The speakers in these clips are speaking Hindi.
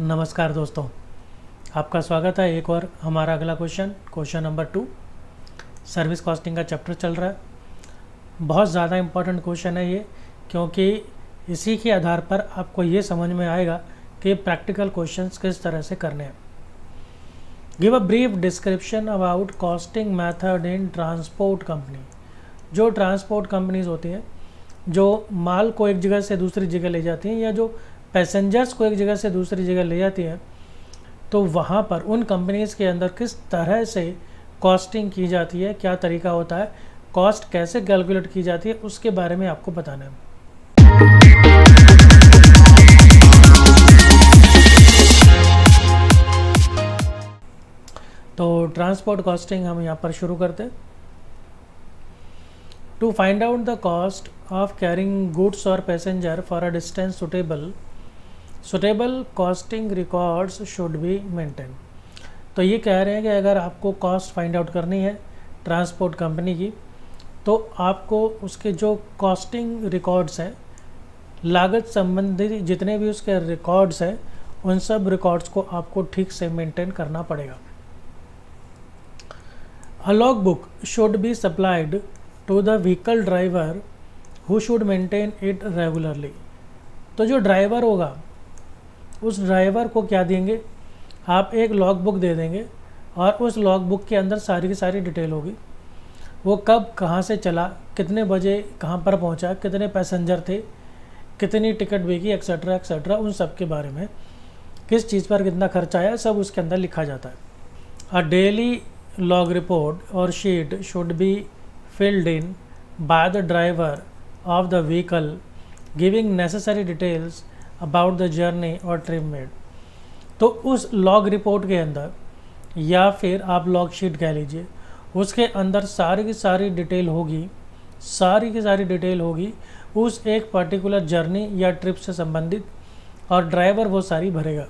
नमस्कार दोस्तों, आपका स्वागत है एक और हमारा अगला क्वेश्चन नंबर 2। सर्विस कॉस्टिंग का चैप्टर चल रहा है। बहुत ज़्यादा इम्पोर्टेंट क्वेश्चन है ये, क्योंकि इसी के आधार पर आपको ये समझ में आएगा कि प्रैक्टिकल क्वेश्चंस किस तरह से करने हैं। Give a brief description about costing method in transport company. जो ट्रांसपोर्ट कंपनीज होती हैं, जो माल को एक जगह से दूसरी जगह ले जाती हैं या जो पैसेंजर्स को एक जगह से दूसरी जगह ले जाती हैं, तो वहाँ पर उन कंपनीज़ के अंदर किस तरह से कॉस्टिंग की जाती है, क्या तरीका होता है, कॉस्ट कैसे कैलकुलेट की जाती है, उसके बारे में आपको बताना है। तो ट्रांसपोर्ट कॉस्टिंग हम यहाँ पर शुरू करते हैं। To find out the cost of carrying goods और passenger for a distance suitable costing records should be maintain. तो ये कह रहे हैं कि अगर आपको कॉस्ट फाइंड आउट करनी है ट्रांसपोर्ट कंपनी की, तो आपको उसके जो कॉस्टिंग रिकॉर्ड्स हैं, लागत संबंधित जितने भी उसके रिकॉर्ड्स हैं, उन सब रिकॉर्ड्स को आपको ठीक से मेंटेन करना पड़ेगा। A log book should be supplied to the vehicle driver who should maintain it regularly. तो जो ड्राइवर होगा, उस ड्राइवर को क्या देंगे, आप एक लॉग बुक दे देंगे और उस लॉग बुक के अंदर सारी की सारी डिटेल होगी। वो कब कहाँ से चला, कितने बजे कहाँ पर पहुँचा, कितने पैसेंजर थे, कितनी टिकट बिकी, एक्सेट्रा एक्सेट्रा, उन सब के बारे में, किस चीज़ पर कितना खर्चा आया, सब उसके अंदर लिखा जाता है। अ डेली लॉग रिपोर्ट और sheet should be filled in by the driver of the vehicle giving necessary details about the journey और ट्रिप मेड। तो उस लॉग रिपोर्ट के अंदर, या फिर आप लॉग शीट कह लीजिए, उसके अंदर सारी की सारी डिटेल होगी, सारी की सारी डिटेल होगी उस एक पर्टिकुलर जर्नी या ट्रिप से संबंधित, और ड्राइवर वो सारी भरेगा।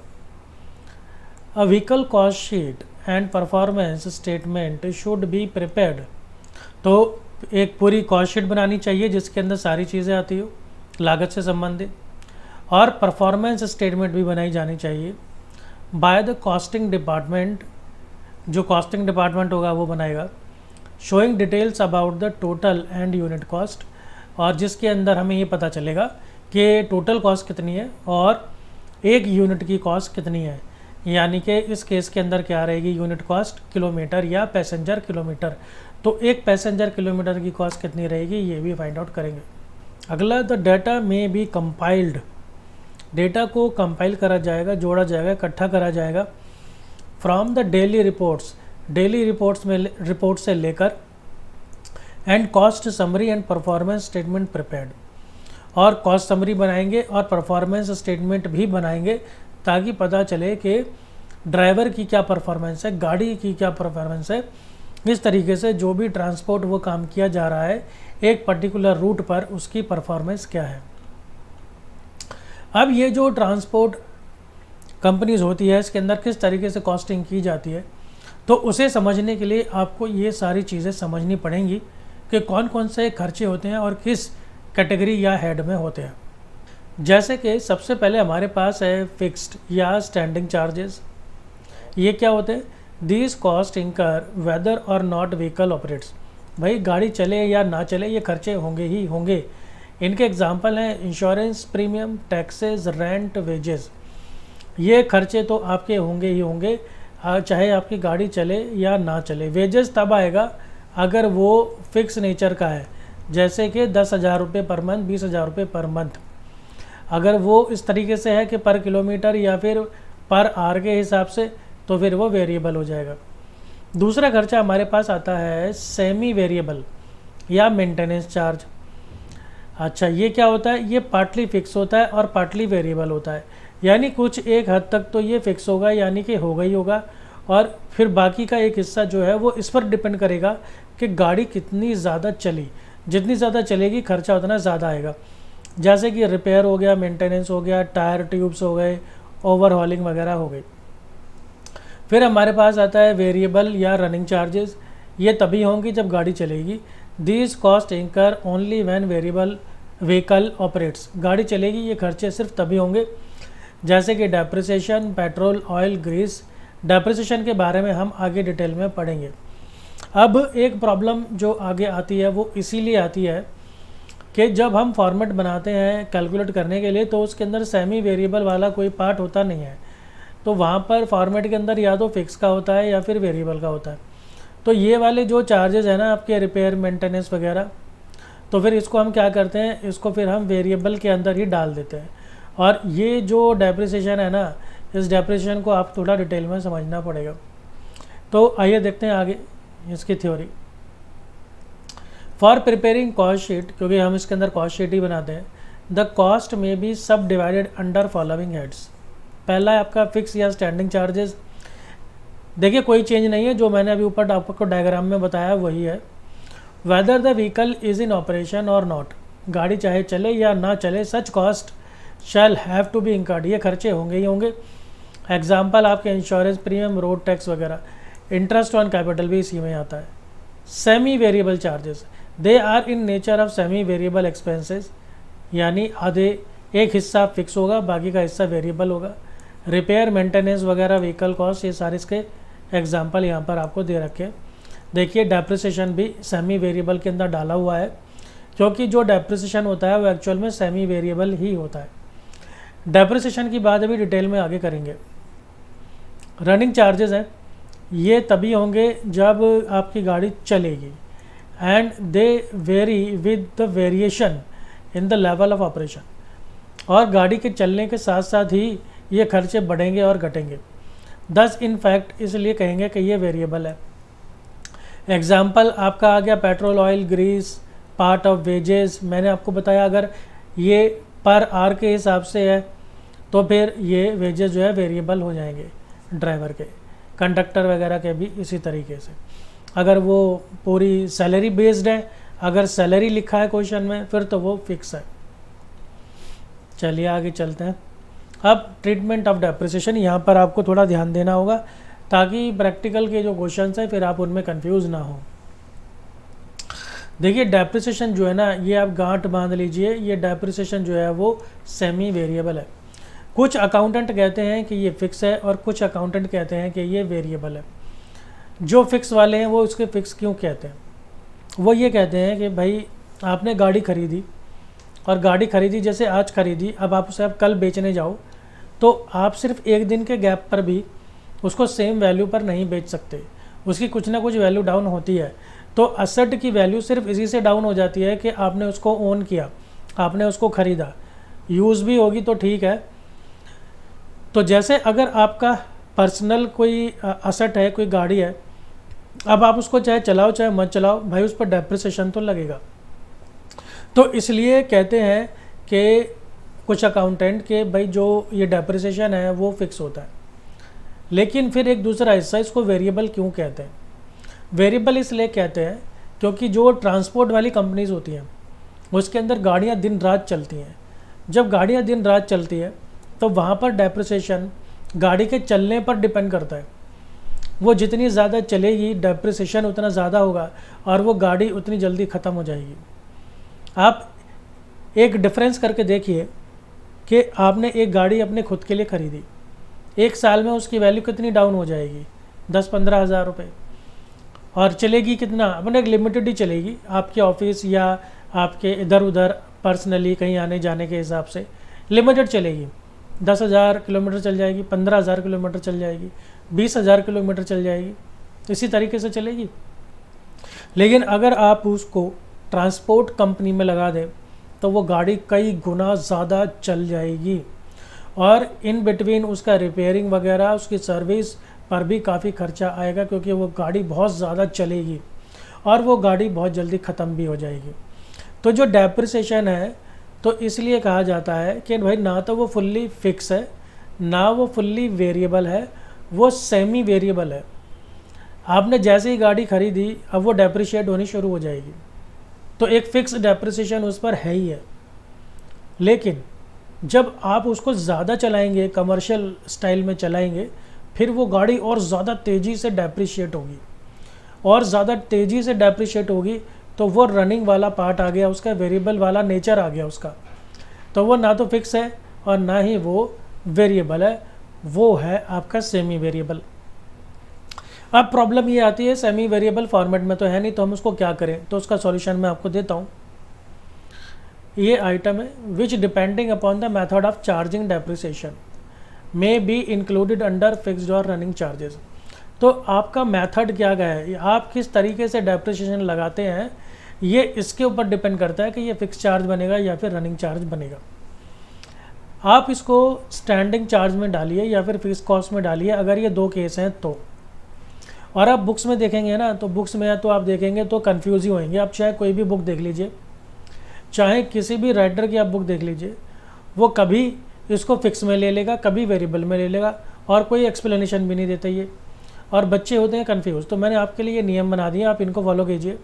A vehicle cost sheet and performance statement should be prepared. तो एक पूरी कॉस्ट शीट बनानी चाहिए जिसके अंदर सारी चीज़ें आती हो लागत से संबंधित, और परफॉर्मेंस स्टेटमेंट भी बनाई जानी चाहिए बाय द कॉस्टिंग डिपार्टमेंट। जो कॉस्टिंग डिपार्टमेंट होगा वो बनाएगा। Showing details about the total and unit cost, और जिसके अंदर हमें ये पता चलेगा कि टोटल कॉस्ट कितनी है और एक यूनिट की कॉस्ट कितनी है। यानी कि इस केस के अंदर क्या रहेगी, यूनिट कॉस्ट किलोमीटर या पैसेंजर किलोमीटर। तो एक पैसेंजर किलोमीटर की कॉस्ट कितनी रहेगी, ये भी फाइंड आउट करेंगे। अगला, द डाटा में बी कंपाइल्ड। डेटा को कंपाइल करा जाएगा, जोड़ा जाएगा, इकट्ठा करा जाएगा फ्रॉम द डेली रिपोर्ट्स में रिपोर्ट से लेकर, and cost summary and performance statement prepared. और कॉस्ट समरी बनाएंगे और परफॉर्मेंस स्टेटमेंट भी बनाएंगे, ताकि पता चले कि ड्राइवर की क्या परफॉर्मेंस है, गाड़ी की क्या परफॉर्मेंस है। इस तरीके से जो भी ट्रांसपोर्ट वो काम किया जा रहा है एक पर्टिकुलर रूट पर, उसकी परफॉर्मेंस क्या है। अब ये जो ट्रांसपोर्ट कंपनीज होती है, इसके अंदर किस तरीके से कॉस्टिंग की जाती है, तो उसे समझने के लिए आपको ये सारी चीज़ें समझनी पड़ेंगी कि कौन कौन से खर्चे होते हैं और किस कैटेगरी या हेड में होते हैं। जैसे कि सबसे पहले हमारे पास है फिक्स्ड या स्टैंडिंग चार्जेस। ये क्या होते हैं, दीज कॉस्ट इंकर वेदर और नॉट व्हीकल ऑपरेट्स। भाई गाड़ी चले या ना चले, ये खर्चे होंगे ही होंगे। इनके एग्जांपल हैं insurance premium, taxes, rent, wages. ये खर्चे तो आपके होंगे ही होंगे, चाहे आपकी गाड़ी चले या ना चले। वेजेस तब आएगा अगर वो फिक्स नेचर का है, जैसे कि 10,000 रुपये पर मंथ, 20,000 रुपये पर मंथ। अगर वो इस तरीके से है कि पर किलोमीटर या फिर पर आवर के हिसाब से, तो फिर वो वेरिएबल हो जाएगा। दूसरा खर्चा हमारे पास आता है सेमी वेरिएबल या मेंटेनेंस चार्ज। अच्छा, ये क्या होता है, ये पार्टली फिक्स होता है और पार्टली वेरिएबल होता है। यानी कुछ एक हद तक तो ये फिक्स होगा, यानी कि होगा ही होगा, और फिर बाकी का एक हिस्सा जो है वो इस पर डिपेंड करेगा कि गाड़ी कितनी ज़्यादा चली। जितनी ज़्यादा चलेगी खर्चा उतना ज़्यादा आएगा। जैसे कि रिपेयर हो गया, मेंटेनेंस हो गया, टायर ट्यूब्स हो गए, ओवरहॉलिंग वगैरह हो गई। फिर हमारे पास आता है वेरिएबल या रनिंग चार्जेस। ये तभी होंगी जब गाड़ी चलेगी। These cost incur only when variable vehicle operates. गाड़ी चलेगी, ये खर्चे सिर्फ तभी होंगे जैसे कि depreciation, petrol, oil, grease. Depreciation के बारे में हम आगे डिटेल में पढ़ेंगे। अब एक प्रॉब्लम जो आगे आती है वो इसीलिए आती है कि जब हम फॉर्मेट बनाते हैं कैलकुलेट करने के लिए, तो उसके अंदर सेमी वेरिएबल वाला कोई पार्ट होता नहीं है। तो वहाँ पर फॉर्मेट के अंदर या तो फिक्स का होता है या फिर वेरिएबल का होता है। तो ये वाले जो चार्जेस हैं ना आपके, रिपेयर, मेंटेनेंस वगैरह, तो फिर इसको हम क्या करते हैं, इसको फिर हम वेरिएबल के अंदर ही डाल देते हैं। और ये जो डेप्रिसिएशन है ना, इस डेप्रिसिएशन को आप थोड़ा डिटेल में समझना पड़ेगा। तो आइए देखते हैं आगे इसकी theory. For preparing cost sheet, क्योंकि हम इसके अंदर कॉस्ट शीट ही बनाते हैं, द कॉस्ट में बी सब डिवाइडेड अंडर फॉलोइंग हेड्स। पहला है आपका फिक्स या स्टैंडिंग चार्जेस। देखिए कोई चेंज नहीं है, जो मैंने अभी ऊपर आपको डायग्राम में बताया वही है। Whether the vehicle is in operation और नॉट, गाड़ी चाहे चले या ना चले, such cost shall have to be incurred, ये खर्चे होंगे ही होंगे। एग्जाम्पल आपके इंश्योरेंस प्रीमियम, रोड टैक्स वगैरह। इंटरेस्ट ऑन कैपिटल भी इसी में आता है। Semi variable charges, they are in nature of semi variable expenses, यानी आधे एक हिस्सा फिक्स होगा, बाकी का हिस्सा वेरिएबल होगा। रिपेयर, मेंटेनेंस वगैरह, व्हीकल कॉस्ट, ये सारे इसके एग्जाम्पल यहाँ पर आपको दे रखे हैं। देखिए डेप्रिसिएशन भी सेमी वेरिएबल के अंदर डाला हुआ है, क्योंकि जो डेप्रिसिएशन होता है वो एक्चुअल में सेमी वेरिएबल ही होता है। डेप्रिसिएशन की बात अभी डिटेल में आगे करेंगे। रनिंग चार्जेस हैं, ये तभी होंगे जब आपकी गाड़ी चलेगी, and they very with the variation in the level of operation, और गाड़ी के चलने के साथ साथ ही ये खर्चे बढ़ेंगे और घटेंगे। दस इन फैक्ट इसलिए कहेंगे कि ये वेरिएबल है। एग्जाम्पल आपका आ गया petrol, oil, grease, part of wages. मैंने आपको बताया अगर ये पर आवर के हिसाब से है तो फिर ये वेजेस जो है वेरिएबल हो जाएंगे ड्राइवर के। कंडक्टर वगैरह के भी इसी तरीके से। अगर वो पूरी सैलरी बेस्ड है, अगर सैलरी लिखा है क्वेश्चन में, फिर तो वो फिक्स है। चलिए आगे चलते हैं। अब ट्रीटमेंट ऑफ डेप्रिसिएशन, यहाँ पर आपको थोड़ा ध्यान देना होगा ताकि प्रैक्टिकल के जो क्वेश्चन हैं फिर आप उनमें कंफ्यूज ना हो। देखिए डेप्रिसिएशन जो है ना, ये आप गांठ बांध लीजिए, ये डेप्रिसिएशन जो है वो सेमी वेरिएबल है। कुछ अकाउंटेंट कहते हैं कि ये फिक्स है और कुछ अकाउंटेंट कहते हैं कि ये वेरिएबल है। जो फिक्स वाले हैं वो उसके फिक्स क्यों कहते हैं? वो ये कहते हैं कि भाई आपने गाड़ी खरीदी, और गाड़ी खरीदी जैसे आज खरीदी, अब आप उसे कल बेचने जाओ तो आप सिर्फ एक दिन के गैप पर भी उसको सेम वैल्यू पर नहीं बेच सकते, उसकी कुछ ना कुछ वैल्यू डाउन होती है। तो असेट की वैल्यू सिर्फ इसी से डाउन हो जाती है कि आपने उसको ओन किया, आपने उसको ख़रीदा, यूज़ भी होगी तो ठीक है। तो जैसे अगर आपका पर्सनल कोई असेट है, कोई गाड़ी है, अब आप उसको चाहे चलाओ चाहे मत चलाओ, भाई उस पर डेप्रिसिएशन तो लगेगा। तो इसलिए कहते हैं कि कुछ अकाउंटेंट के भाई जो ये डेप्रिसिएशन है वो फिक्स होता है। लेकिन फिर एक दूसरा हिस्सा, इसको वेरिएबल क्यों कहते हैं? वेरिएबल इसलिए कहते हैं क्योंकि जो ट्रांसपोर्ट वाली कंपनीज़ होती हैं उसके अंदर गाड़ियाँ दिन रात चलती हैं। जब गाड़ियाँ दिन रात चलती है तो वहाँ पर डेप्रिसिएशन गाड़ी के चलने पर डिपेंड करता है। वो जितनी ज़्यादा चलेगी डेप्रिसिएशन उतना ज़्यादा होगा और वो गाड़ी उतनी जल्दी ख़त्म हो जाएगी। आप एक डिफरेंस करके देखिए कि आपने एक गाड़ी अपने खुद के लिए ख़रीदी, एक साल में उसकी वैल्यू कितनी डाउन हो जाएगी? 10-15 हज़ार रुपये। और चलेगी कितना? अपने एक लिमिटेड ही चलेगी, आपके ऑफिस या आपके इधर उधर पर्सनली कहीं आने जाने के हिसाब से लिमिटेड चलेगी। 10,000 किलोमीटर चल जाएगी, 15,000 किलोमीटर चल जाएगी, 20,000 किलोमीटर चल जाएगी, इसी तरीके से चलेगी। लेकिन अगर आप उसको ट्रांसपोर्ट कंपनी में लगा दें तो वो गाड़ी कई गुना ज़्यादा चल जाएगी, और इन बिटवीन उसका रिपेयरिंग वगैरह, उसकी सर्विस पर भी काफ़ी खर्चा आएगा, क्योंकि वो गाड़ी बहुत ज़्यादा चलेगी और वो गाड़ी बहुत जल्दी ख़त्म भी हो जाएगी। तो जो डेप्रिसिएशन है, तो इसलिए कहा जाता है कि भाई ना तो वो फुल्ली फिक्स है, ना वो फुल्ली वेरिएबल है, वो सेमी वेरिएबल है। आपने जैसे ही गाड़ी खरीदी, अब वो डेप्रिशिएट होनी शुरू हो जाएगी, तो एक फ़िक्स डेप्रिसिएशन उस पर है ही है। लेकिन जब आप उसको ज़्यादा चलाएंगे, कमर्शियल स्टाइल में चलाएंगे, फिर वो गाड़ी और ज़्यादा तेज़ी से डेप्रिशिएट होगी, और ज़्यादा तेज़ी से डेप्रिशिएट होगी तो वो रनिंग वाला पार्ट आ गया, उसका वेरिएबल वाला नेचर आ गया उसका। तो वो ना तो फिक्स है और ना ही वो वेरिएबल है वो है आपका सेमी वेरिएबल। अब प्रॉब्लम ये आती है सेमी वेरिएबल फॉर्मेट में तो है नहीं, तो हम उसको क्या करें, तो उसका सॉल्यूशन मैं आपको देता हूँ। ये आइटम है which depending upon the method of charging depreciation may be included under fixed और रनिंग चार्जेस। तो आपका मेथड क्या गया है, आप किस तरीके से डेप्रिसिएशन लगाते हैं, ये इसके ऊपर डिपेंड करता है कि ये फिक्स चार्ज बनेगा या फिर रनिंग चार्ज बनेगा। आप इसको स्टैंडिंग चार्ज में डालिए या फिर फिक्स कॉस्ट में डालिए, अगर ये दो केस हैं तो। और आप बुक्स में देखेंगे ना, तो बुक्स में तो आप देखेंगे तो कन्फ्यूज ही होंगे। आप चाहे कोई भी बुक देख लीजिए, चाहे किसी भी राइटर की आप बुक देख लीजिए, वो कभी इसको फिक्स में ले लेगा, कभी वेरिएबल में ले लेगा, और कोई एक्सप्लेनेशन भी नहीं देता ये, और बच्चे होते हैं कन्फ्यूज। तो मैंने आपके लिए ये नियम बना दिए, आप इनको फॉलो कीजिए।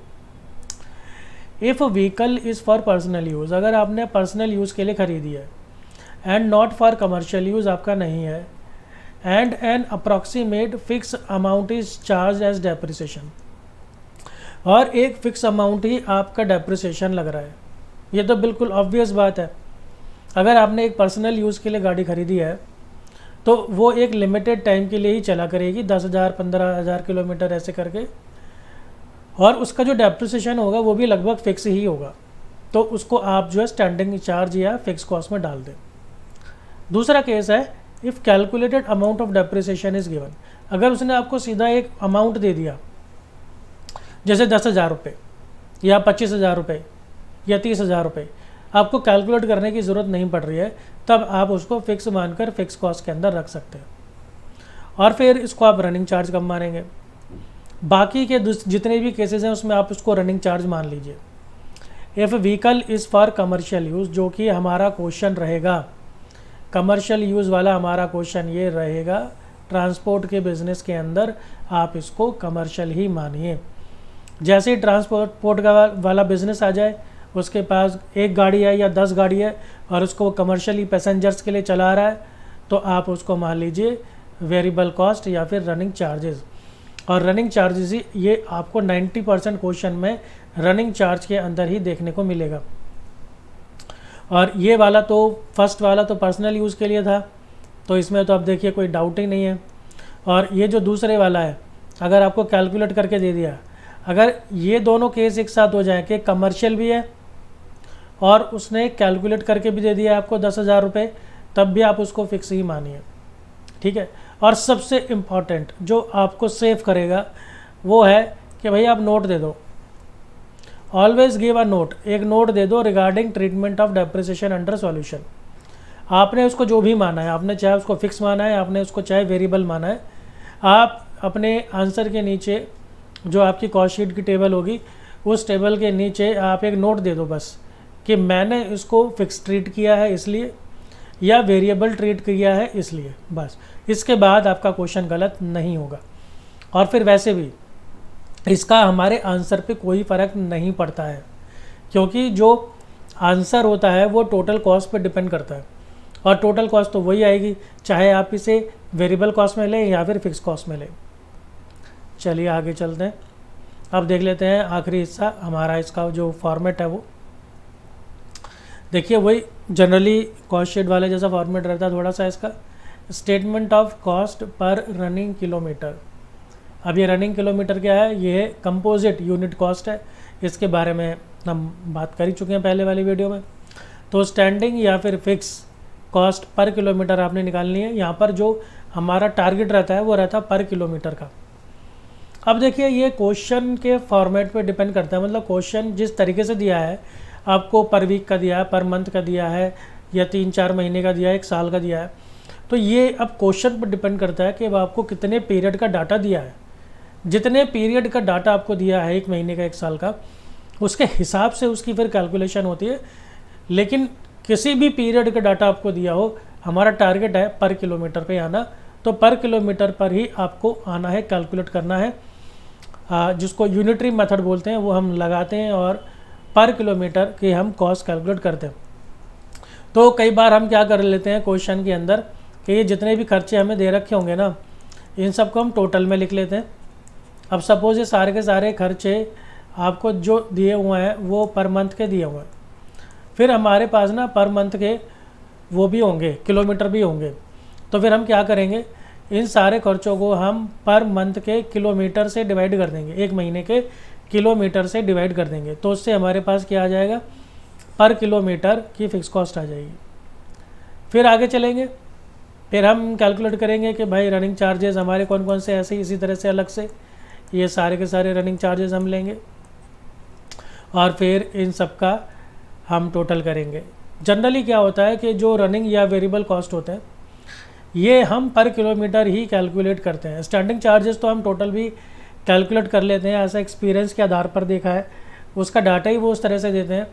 If vehicle is for personal use, अगर आपने पर्सनल यूज़ के लिए ख़रीदी है, and not for commercial use आपका नहीं है, and an approximate fix amount is charge as depreciation, और एक फिक्स अमाउंट ही आपका डेप्रिसिएशन लग रहा है। ये तो बिल्कुल ऑब्वियस बात है। अगर आपने एक पर्सनल यूज़ के लिए गाड़ी खरीदी है तो वो एक लिमिटेड टाइम के लिए ही चला करेगी, 10,000 15,000 किलोमीटर ऐसे करके, और उसका जो डेप्रिसिएशन होगा वो भी लगभग फिक्स ही होगा। तो उसको आप जो है स्टैंडिंग चार्ज या फिक्स कॉस्ट में डाल दें। दूसरा केस है if calculated amount of depreciation is given, अगर उसने आपको सीधा एक अमाउंट दे दिया, जैसे 10,000 रुपये या 25,000 रुपये या 30,000 रुपये, आपको कैलकुलेट करने की ज़रूरत नहीं पड़ रही है, तब आप उसको फिक्स मानकर फिक्स कॉस्ट के अंदर रख सकते हैं, और फिर इसको आप रनिंग चार्ज कम मानेंगे। बाकी के जितने भी केसेस हैं उसमें आप उसको रनिंग चार्ज मान लीजिए। If vehicle is for commercial use, जो कि हमारा क्वेश्चन रहेगा, कमर्शियल यूज़ वाला हमारा क्वेश्चन ये रहेगा, ट्रांसपोर्ट के बिज़नेस के अंदर आप इसको कमर्शियल ही मानिए। जैसे ही ट्रांसपोर्ट का वाला बिज़नेस आ जाए, उसके पास एक गाड़ी है या 10 गाड़ी है और उसको कमर्शियली पैसेंजर्स के लिए चला रहा है, तो आप उसको मान लीजिए वेरिएबल कॉस्ट या फिर रनिंग चार्जेस। और रनिंग चार्जेस ही ये आपको 90% क्वेश्चन में रनिंग चार्ज के अंदर ही देखने को मिलेगा। और ये वाला तो फर्स्ट वाला तो पर्सनल यूज़ के लिए था, तो इसमें तो आप देखिए कोई डाउट ही नहीं है। और ये जो दूसरे वाला है, अगर आपको कैलकुलेट करके दे दिया, अगर ये दोनों केस एक साथ हो जाए कि कमर्शियल भी है और उसने कैलकुलेट करके भी दे दिया आपको 10,000 रुपये, तब भी आप उसको फिक्स ही मानिए, ठीक है। और सबसे इम्पॉर्टेंट जो आपको सेव करेगा वो है कि भाई आप नोट दे दो, ऑलवेज गिव अ नोट, एक नोट दे दो regarding treatment of depreciation under solution. आपने उसको जो भी माना है, आपने चाहे उसको फिक्स माना है, आपने उसको चाहे वेरिएबल माना है, आप अपने आंसर के नीचे जो आपकी कॉस्ट शीट की टेबल होगी, उस टेबल के नीचे आप एक नोट दे दो बस, कि मैंने इसको फिक्स ट्रीट किया है इसलिए, या वेरिएबल ट्रीट किया है इसलिए, बस। इसके बाद आपका क्वेश्चन गलत नहीं होगा। और फिर वैसे भी इसका हमारे आंसर पे कोई फ़र्क नहीं पड़ता है, क्योंकि जो आंसर होता है वो टोटल कॉस्ट पे डिपेंड करता है, और टोटल कॉस्ट तो वही आएगी, चाहे आप इसे वेरिएबल कॉस्ट में लें या फिर फिक्स कॉस्ट में लें। चलिए आगे चलते हैं। अब देख लेते हैं आखिरी हिस्सा हमारा, इसका जो फॉर्मेट है वो देखिए, वही जनरली कॉस्ट शीट वाले जैसा फॉर्मेट रहता है थोड़ा सा इसका। Statement of cost per running kilometre. अब ये रनिंग किलोमीटर क्या है, ये है कंपोजिट यूनिट कॉस्ट है, इसके बारे में हम बात कर ही चुके हैं पहले वाली वीडियो में। तो स्टैंडिंग या फिर फिक्स कॉस्ट पर किलोमीटर आपने निकालनी है। यहाँ पर जो हमारा टारगेट रहता है वो रहता है पर किलोमीटर का। अब देखिए, ये क्वेश्चन के फॉर्मेट पे डिपेंड करता है, मतलब क्वेश्चन जिस तरीके से दिया है, आपको पर वीक का दिया है, पर मंथ का दिया है, या 3-4 महीने का दिया है, 1 साल का दिया है, तो ये अब क्वेश्चन पर डिपेंड करता है कि वो आपको कितने पीरियड का डाटा दिया है। जितने पीरियड का डाटा आपको दिया है, 1 महीने का, 1 साल का, उसके हिसाब से उसकी फिर कैलकुलेशन होती है। लेकिन किसी भी पीरियड का डाटा आपको दिया हो, हमारा टारगेट है पर किलोमीटर पे आना, तो पर किलोमीटर पर ही आपको आना है, कैलकुलेट करना है। जिसको यूनिटरी मेथड बोलते हैं वो हम लगाते हैं, और पर किलोमीटर की हम कॉस्ट कैलकुलेट करते हैं। तो कई बार हम क्या कर लेते हैं क्वेश्चन के अंदर कि ये जितने भी खर्चे हमें दे रखे होंगे ना, इन सबको हम टोटल में लिख लेते हैं। अब सपोज़ ये सारे के सारे खर्चे आपको जो दिए हुए हैं वो पर मंथ के दिए हुए हैं, फिर हमारे पास ना पर मंथ के वो भी होंगे, किलोमीटर भी होंगे। तो फिर हम क्या करेंगे, इन सारे खर्चों को हम पर मंथ के किलोमीटर से डिवाइड कर देंगे, एक महीने के किलोमीटर से डिवाइड कर देंगे। तो उससे हमारे पास क्या आ जाएगा, पर किलोमीटर की फ़िक्स कॉस्ट आ जाएगी। फिर आगे चलेंगे, फिर हम कैलकुलेट करेंगे कि भाई रनिंग चार्जेस हमारे कौन कौन से ऐसे, इसी तरह से अलग से ये सारे के सारे रनिंग चार्जेस हम लेंगे और फिर इन सब का हम टोटल करेंगे। जनरली क्या होता है कि जो रनिंग या वेरिएबल कॉस्ट होते हैं ये हम पर किलोमीटर ही कैलकुलेट करते हैं। स्टैंडिंग चार्जेस तो हम टोटल भी कैलकुलेट कर लेते हैं, ऐसा एक्सपीरियंस के आधार पर देखा है। उसका डाटा ही वो उस तरह से देते हैं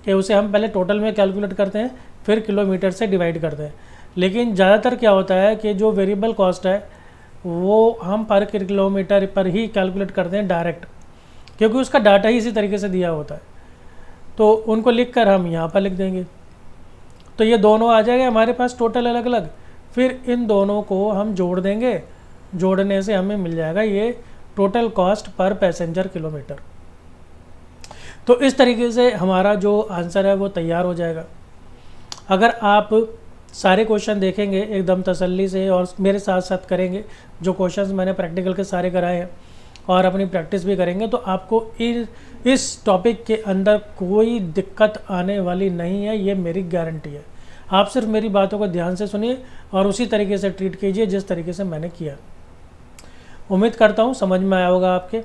कि उसे हम पहले टोटल में कैलकुलेट करते हैं, फिर किलोमीटर से डिवाइड करते हैं। लेकिन ज़्यादातर क्या होता है कि जो वेरिएबल कॉस्ट है वो हम पर किलोमीटर पर ही कैलकुलेट करते हैं डायरेक्ट, क्योंकि उसका डाटा ही इसी तरीके से दिया होता है। तो उनको लिख कर हम यहाँ पर लिख देंगे, तो ये दोनों आ जाएगा हमारे पास टोटल अलग अलग। फिर इन दोनों को हम जोड़ देंगे, जोड़ने से हमें मिल जाएगा ये total cost per passenger kilometre. तो इस तरीके से हमारा जो आंसर है वो तैयार हो जाएगा। अगर आप सारे क्वेश्चन देखेंगे एकदम तसल्ली से और मेरे साथ साथ करेंगे, जो क्वेश्चंस मैंने प्रैक्टिकल के सारे कराए हैं, और अपनी प्रैक्टिस भी करेंगे, तो आपको इस टॉपिक के अंदर कोई दिक्कत आने वाली नहीं है, ये मेरी गारंटी है। आप सिर्फ मेरी बातों को ध्यान से सुनिए और उसी तरीके से ट्रीट कीजिए जिस तरीके से मैंने किया। उम्मीद करता हूँ समझ में आया होगा आपके,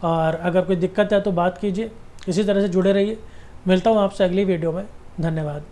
और अगर कोई दिक्कत है तो बात कीजिए। इसी तरह से जुड़े रहिए। मिलता हूँ आपसे अगली वीडियो में। धन्यवाद।